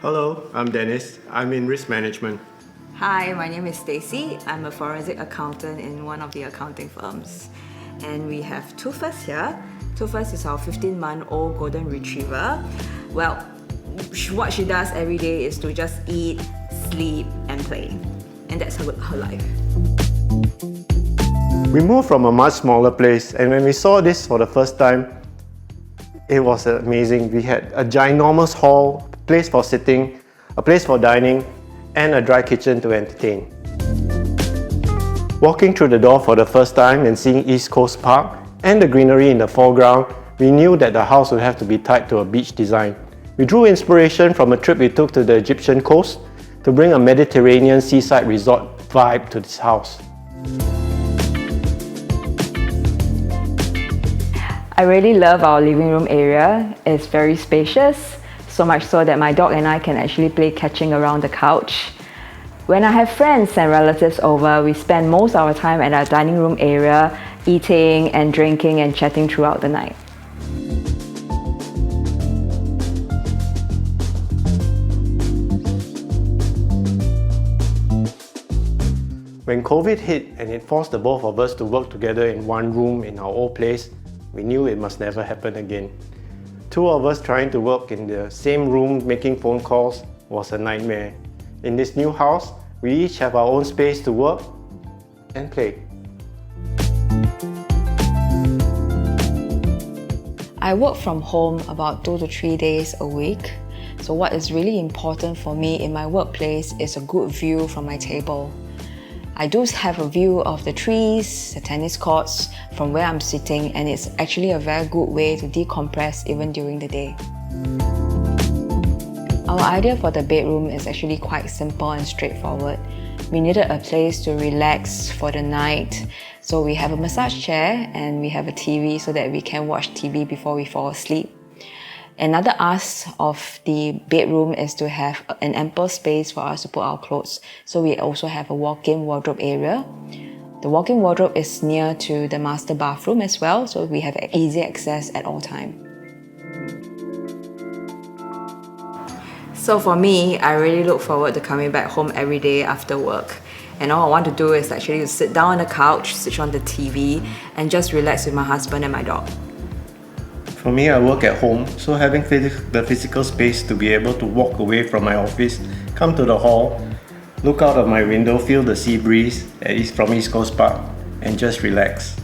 Hello, I'm Dennis. I'm in risk management. Hi, my name is Stacy. I'm a forensic accountant in one of the accounting firms. And we have Tufus here. Tufus is our 15-month-old golden retriever. Well, what she does every day is to just eat, sleep, and play. And that's her life. We moved from a much smaller place, and when we saw this for the first time, it was amazing. We had a ginormous hall, a place for sitting, a place for dining, and a dry kitchen to entertain. Walking through the door for the first time and seeing East Coast Park and the greenery in the foreground, we knew that the house would have to be tied to a beach design. We drew inspiration from a trip we took to the Egyptian coast to bring a Mediterranean seaside resort vibe to this house. I really love our living room area. It's very spacious, so much so that my dog and I can actually play catching around the couch. When I have friends and relatives over, we spend most of our time at our dining room area, eating and drinking and chatting throughout the night. When COVID hit and it forced the both of us to work together in one room in our old place, we knew it must never happen again. Two of us trying to work in the same room making phone calls was a nightmare. In this new house, we each have our own space to work and play. I work from home about 2 to 3 days a week. So what is really important for me in my workplace is a good view from my table. I do have a view of the trees, the tennis courts from where I'm sitting, and it's actually a very good way to decompress even during the day. Our idea for the bedroom is actually quite simple and straightforward. We needed a place to relax for the night, so we have a massage chair and we have a TV so that we can watch TV before we fall asleep. Another ask of the bedroom is to have an ample space for us to put our clothes. So we also have a walk-in wardrobe area. The walk-in wardrobe is near to the master bathroom as well, so we have easy access at all times. So for me, I really look forward to coming back home every day after work. And all I want to do is actually to sit down on the couch, switch on the TV, and just relax with my husband and my dog. For me, I work at home, so having the physical space to be able to walk away from my office, come to the hall, look out of my window, feel the sea breeze from East Coast Park, and just relax.